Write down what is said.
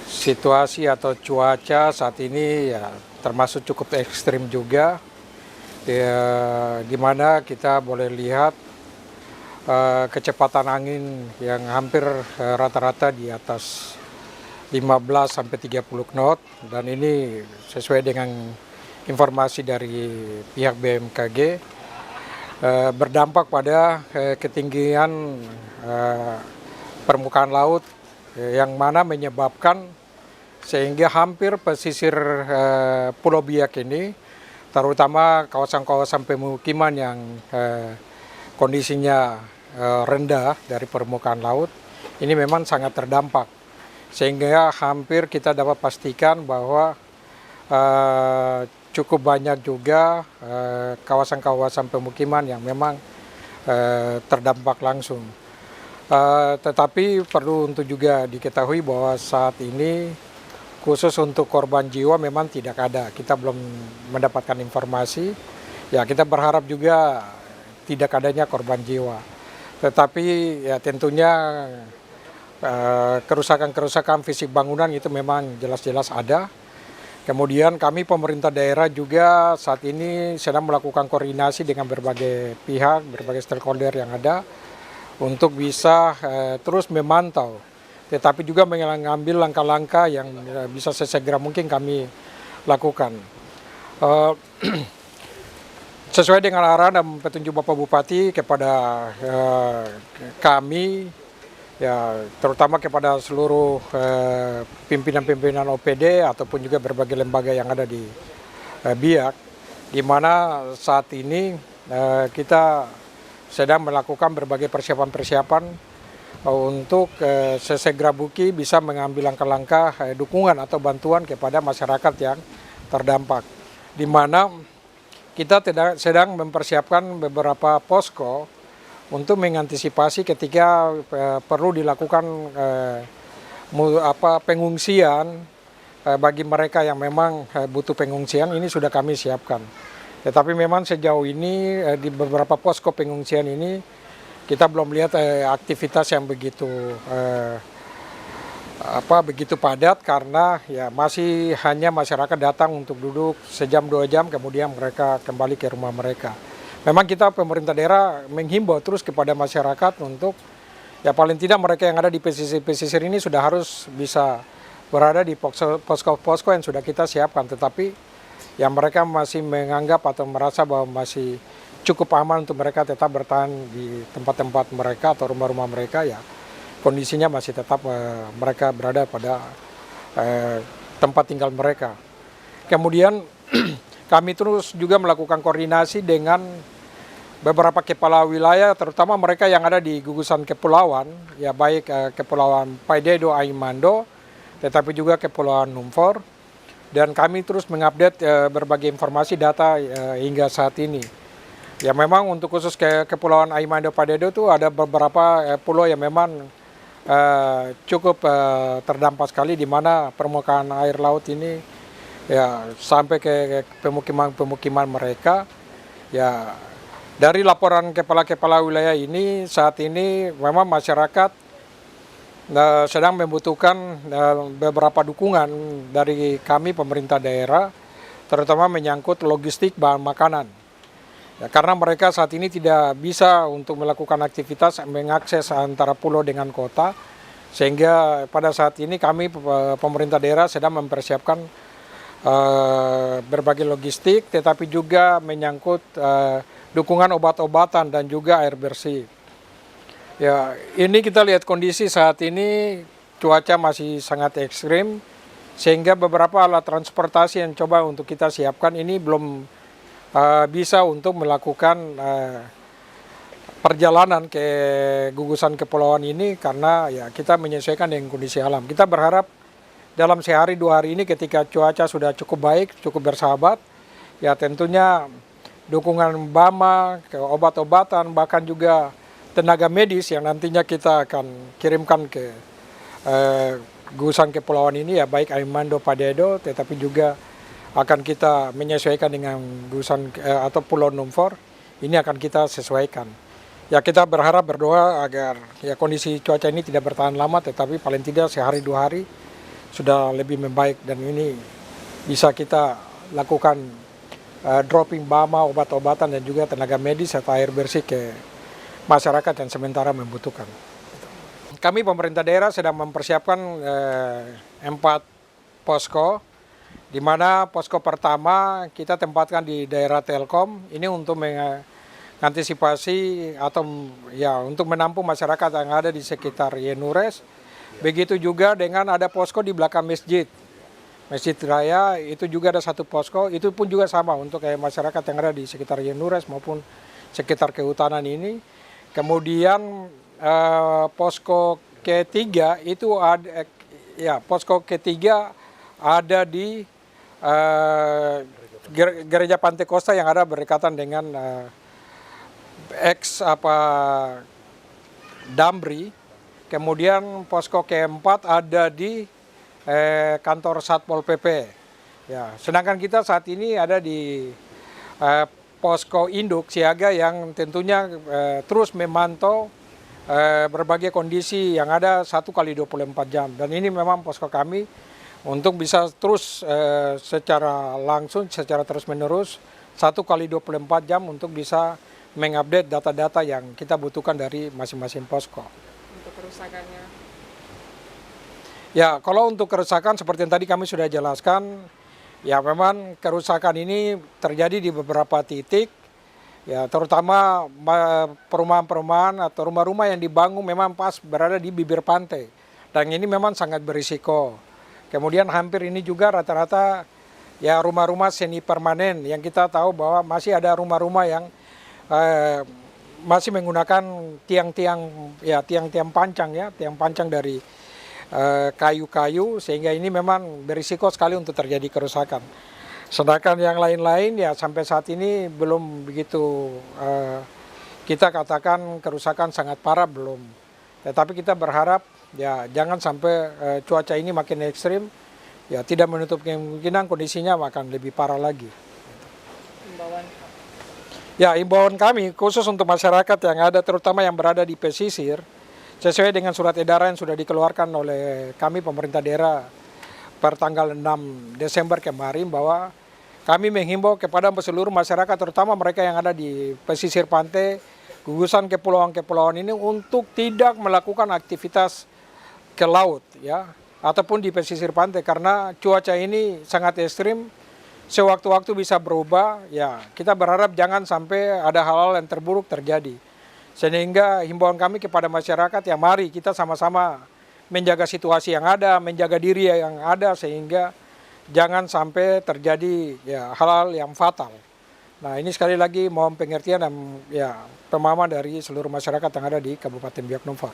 Situasi atau cuaca saat ini ya termasuk cukup ekstrim juga, ya, di mana kita boleh lihat kecepatan angin yang hampir rata-rata di atas 15 sampai 30 knot, dan ini sesuai dengan informasi dari pihak BMKG berdampak pada ketinggian permukaan laut yang mana menyebabkan sehingga hampir pesisir Pulau Biak ini, terutama kawasan-kawasan pemukiman yang kondisinya rendah dari permukaan laut, ini memang sangat terdampak. Sehingga hampir kita dapat pastikan bahwa cukup banyak juga kawasan-kawasan pemukiman yang memang terdampak langsung. Tetapi perlu untuk juga diketahui bahwa saat ini khusus untuk korban jiwa memang tidak ada. Kita belum mendapatkan informasi. Ya, kita berharap juga tidak adanya korban jiwa. Tetapi ya tentunya kerusakan-kerusakan fisik bangunan itu memang jelas-jelas ada. Kemudian kami pemerintah daerah juga saat ini sedang melakukan koordinasi dengan berbagai pihak, berbagai stakeholder yang ada untuk bisa terus memantau, tetapi juga mengambil langkah-langkah yang bisa sesegera mungkin kami lakukan. Sesuai dengan arahan dan petunjuk Bapak Bupati kepada kami, ya terutama kepada seluruh pimpinan-pimpinan OPD ataupun juga berbagai lembaga yang ada di Biak, di mana saat ini kita sedang melakukan berbagai persiapan-persiapan untuk sesegera mungkin bisa mengambil langkah-langkah dukungan atau bantuan kepada masyarakat yang terdampak, di mana kita sedang mempersiapkan beberapa posko untuk mengantisipasi ketika perlu dilakukan pengungsian bagi mereka yang memang butuh pengungsian. Ini sudah kami siapkan. Tetapi memang sejauh ini di beberapa posko pengungsian ini kita belum lihat aktivitas yang begitu padat, karena ya masih hanya masyarakat datang untuk duduk sejam 2 jam kemudian mereka kembali ke rumah mereka. Memang kita pemerintah daerah menghimbau terus kepada masyarakat untuk ya paling tidak mereka yang ada di pesisir ini sudah harus bisa berada di posko-posko yang sudah kita siapkan, tetapi yang mereka masih menganggap atau merasa bahwa masih cukup aman untuk mereka tetap bertahan di tempat-tempat mereka atau rumah-rumah mereka, ya kondisinya masih tetap mereka berada pada tempat tinggal mereka. Kemudian kami terus juga melakukan koordinasi dengan beberapa kepala wilayah, terutama mereka yang ada di gugusan kepulauan, ya baik Kepulauan Paidedo, Aimando, tetapi juga Kepulauan Numfor. Dan kami terus mengupdate berbagai informasi data hingga saat ini. Ya memang untuk khusus Kepulauan Aimando, Paidedo itu ada beberapa pulau yang memang cukup terdampak sekali, di mana permukaan air laut ini ya sampai ke pemukiman mereka. Ya dari laporan kepala-kepala wilayah ini, saat ini memang masyarakat sedang membutuhkan beberapa dukungan dari kami pemerintah daerah, terutama menyangkut logistik bahan makanan. Ya, karena mereka saat ini tidak bisa untuk melakukan aktivitas mengakses antara pulau dengan kota, sehingga pada saat ini kami pemerintah daerah sedang mempersiapkan berbagai logistik, tetapi juga menyangkut dukungan obat-obatan dan juga air bersih. Ya, ini kita lihat kondisi saat ini cuaca masih sangat ekstrim, sehingga beberapa alat transportasi yang coba untuk kita siapkan ini belum bisa untuk melakukan perjalanan ke gugusan kepulauan ini, karena ya kita menyesuaikan dengan kondisi alam. Kita berharap dalam sehari 2 hari ini ketika cuaca sudah cukup baik, cukup bersahabat, ya tentunya dukungan BAMA, ke obat-obatan, bahkan juga tenaga medis yang nantinya kita akan kirimkan ke gugusan kepulauan ini, ya baik Aimando, Paidedo, tetapi juga akan kita menyesuaikan dengan gugusan atau Pulau Numfor, ini akan kita sesuaikan. Ya kita berharap, berdoa agar ya kondisi cuaca ini tidak bertahan lama, tetapi paling tidak sehari 2 hari sudah lebih membaik dan ini bisa kita lakukan dropping bama, obat-obatan dan juga tenaga medis serta air bersih ke masyarakat yang sementara membutuhkan. Kami pemerintah daerah sedang mempersiapkan 4 posko, di mana posko pertama kita tempatkan di daerah Telkom, ini untuk mengantisipasi atau ya untuk menampung masyarakat yang ada di sekitar Yenures. Begitu juga dengan ada posko di belakang Masjid Raya, itu juga ada 1 posko, itu pun juga sama untuk masyarakat yang ada di sekitar Yenures maupun sekitar kehutanan ini. Kemudian posko ketiga itu ada, posko ketiga ada di Gereja Pantai Kosta yang ada berdekatan dengan Damri. Kemudian posko keempat ada di kantor Satpol PP. Ya, sedangkan kita saat ini ada di posko induk siaga yang tentunya terus memantau berbagai kondisi yang ada 1 kali 24 jam. Dan ini memang posko kami untuk bisa terus secara langsung, secara terus-menerus 1 kali 24 jam untuk bisa mengupdate data-data yang kita butuhkan dari masing-masing posko. Untuk kerusakannya? Ya, kalau untuk kerusakan seperti yang tadi kami sudah jelaskan, ya memang kerusakan ini terjadi di beberapa titik, ya terutama perumahan-perumahan atau rumah-rumah yang dibangun memang pas berada di bibir pantai. Dan ini memang sangat berisiko. Kemudian hampir ini juga rata-rata ya rumah-rumah semi permanen yang kita tahu bahwa masih ada rumah-rumah yang masih menggunakan tiang-tiang pancang dari kayu-kayu, sehingga ini memang berisiko sekali untuk terjadi kerusakan. Sedangkan yang lain-lain ya sampai saat ini belum begitu kita katakan kerusakan sangat parah, belum. Tetapi kita berharap ya jangan sampai cuaca ini makin ekstrim, ya tidak menutup kemungkinan kondisinya akan lebih parah lagi. Himbauan? Ya, himbauan kami khusus untuk masyarakat yang ada terutama yang berada di pesisir, sesuai dengan surat edaran yang sudah dikeluarkan oleh kami pemerintah daerah per tanggal 6 Desember kemarin, bahwa kami menghimbau kepada seluruh masyarakat terutama mereka yang ada di pesisir pantai, gugusan kepulauan-kepulauan ini untuk tidak melakukan aktivitas ke laut ya ataupun di pesisir pantai, karena cuaca ini sangat ekstrim, sewaktu-waktu bisa berubah. Ya, kita berharap jangan sampai ada hal-hal yang terburuk terjadi. Sehingga himbauan kami kepada masyarakat, ya mari kita sama-sama menjaga situasi yang ada, menjaga diri yang ada, sehingga jangan sampai terjadi ya hal-hal yang fatal. Nah, ini sekali lagi mohon pengertian dan ya pemahaman dari seluruh masyarakat yang ada di Kabupaten Biak Numfor.